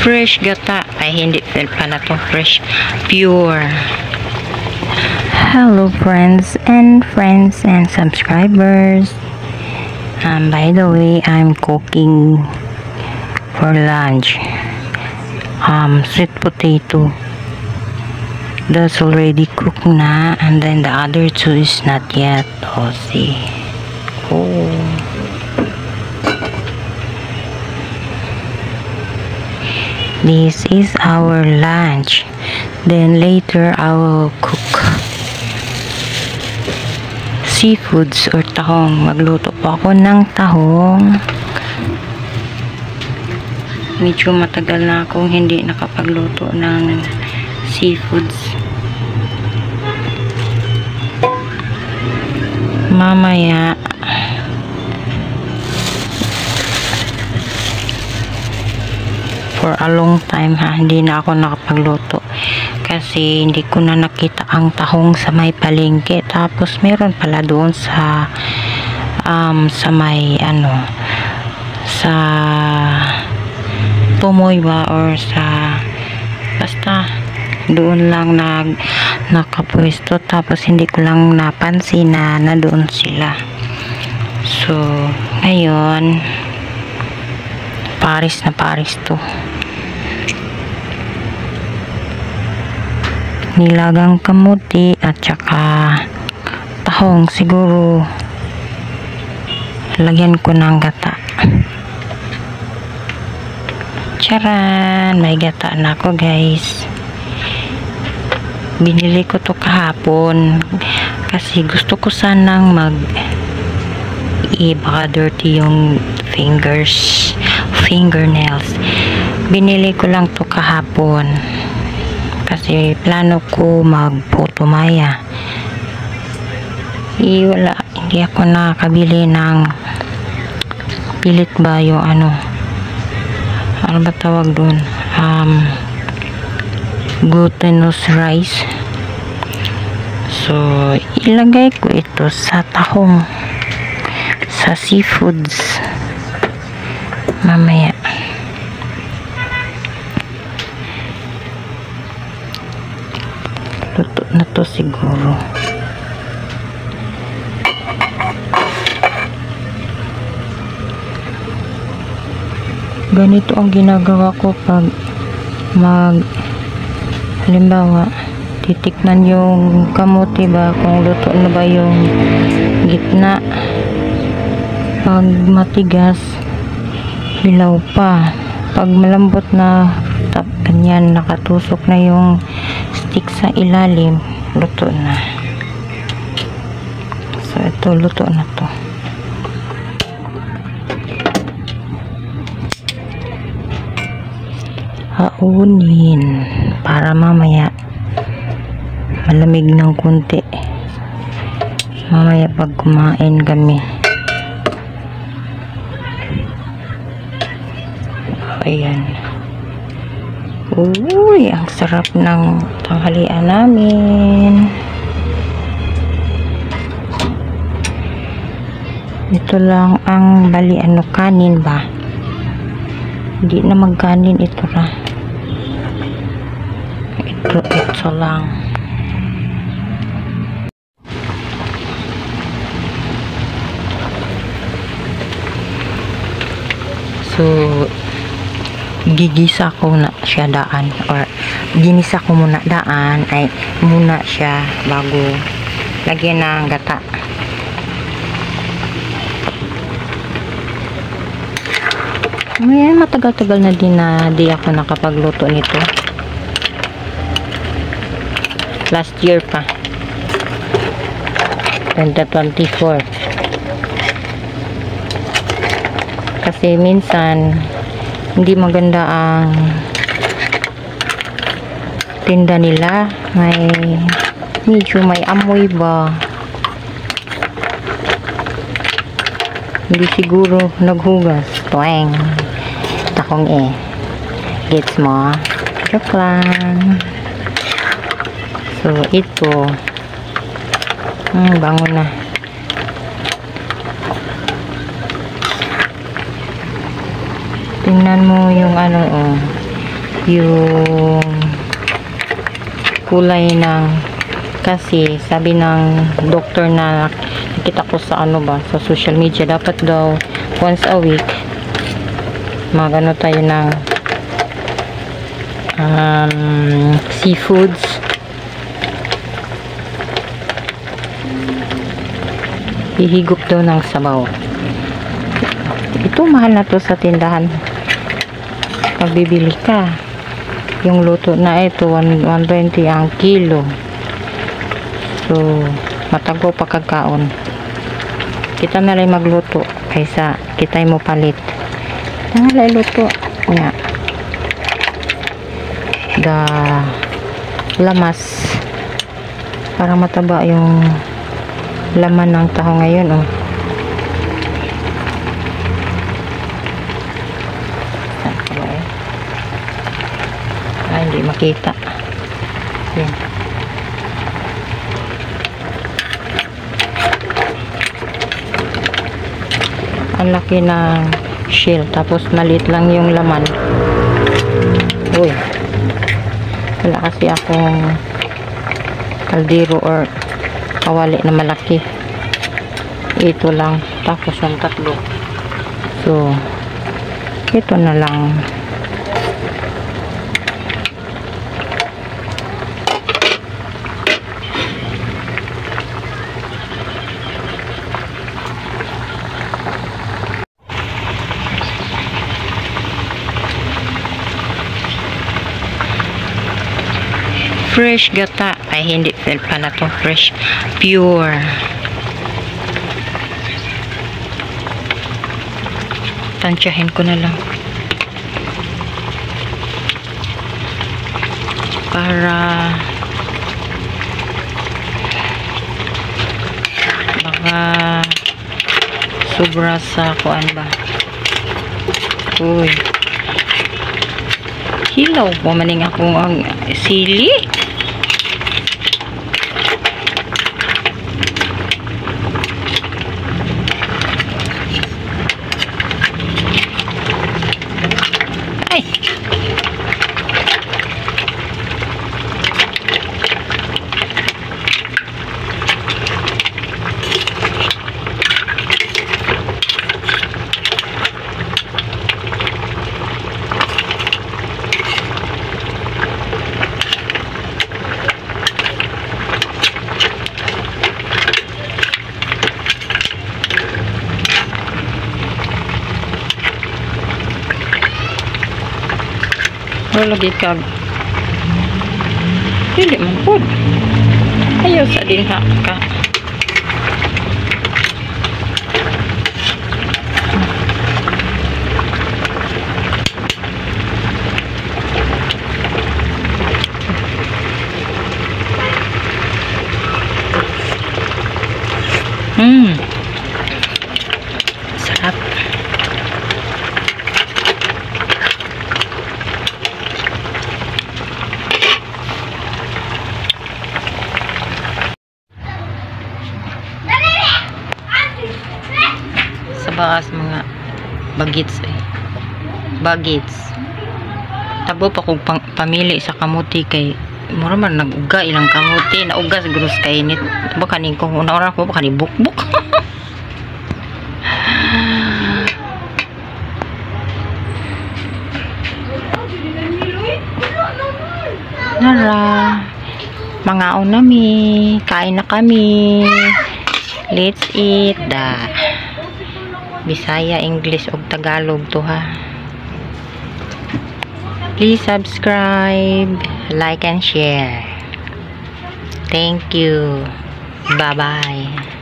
fresh gata. Ay, hindi pala to fresh. Pure. Hello friends and subscribers. By the way, I'm cooking for lunch. Sweet potato. That's already cooked na, and then the other two is not yet. Oh, see. Oh. This is our lunch. Then later I will cook seafoods or tahong. Magluto po ako ng tahong. Medyo matagal na akong hindi nakapagluto ng seafoods. Mamaya for a long time hindi na ako nakapagluto kasi hindi ko na nakita ang tahong sa may palengke. Tapos meron pala doon sa may sa Tumoy ba or sa basta doon lang nakapwesto. Tapos hindi ko lang napansin na doon sila. So ngayon Paris na Paris to. Nilagang kamuti at saka tahong. Siguro lagyan ko ng gata. Charan! May gata na ako guys. Binili ko to kahapon kasi gusto ko sanang baka dirty yung fingernails. Binili ko lang to kahapon kasi plano ko magputumaya. Wala, hindi ako nakabili ng pilit ba yung ano ba tawag dun, glutinous rice. So ilagay ko ito sa tahong, sa seafoods mamaya. Luto na to siguro. Ganito ang ginagawa ko pag halimbawa titikman yung kamuti ba kung luto na ba yung gitna. Pag matigas, hilaw pa. Pag malambot na ganyan, nakatusok na yung stick sa ilalim, luto na. So ito, luto na to. Haunin para mamaya malamig ng kunti. Mamaya pag kumain kami. Ayan. Uy, ang sarap ng tanghalian namin. Ito lang ang kanin ba? Hindi na magkanin ito na. Ito lang. So gigisa ko na siya daan, or ginisa ko muna muna siya bago lagyan ng gata. Ngayon matagal-tagal na din na di ako nakapagluto nito. Last year pa, 2024. Kasi minsan hindi maganda ang tinda nila, medyo may amoy ba, hindi siguro naghugas. Tuwing tahong gets mo, joke lang. So ito bango na. Tingnan mo yung yung kulay ng, kasi sabi ng doktor na nakita ko sa ano ba, sa social media, dapat daw once a week magano tayo ng seafoods. Hihigop daw ng sabaw. Ito mahal na to sa tindahan pag bibili ka. Yung luto na ito 120 ang kilo, so matagaw pa kagkaon. Kita na lang magluto kaysa kita'y mo palit. Nangalay luto nga da lamas para mataba yung laman ng taho ngayon. Oh, hindi makita. Yan. Ang laki ng shell, tapos maliit lang yung laman. Uy, wala kasi akong kaldero or kawali na malaki. Ito lang, tapos yung tatlo. So ito na lang. Fresh gata. Ay, hindi pala to fresh. Pure. Tansyahin ko na lang. Para baka sobra sa kuan ba. Uy. Hilaw po maning akong ang sili. Ay. Lagi ka hindi man po ayaw sa din ka sarap. Bakas mga bagits bagits tabo pa kong pamili sa kamuti kay mura man nag-uga ilang kamuti nauga siguro sa kainit ba kaning kung una-una ko ba kaning bukbuk. Nara mga unami kain na kami, let's eat da. Bisaya, English ug Tagalog to ha. Please subscribe, like and share. Thank you. Bye bye.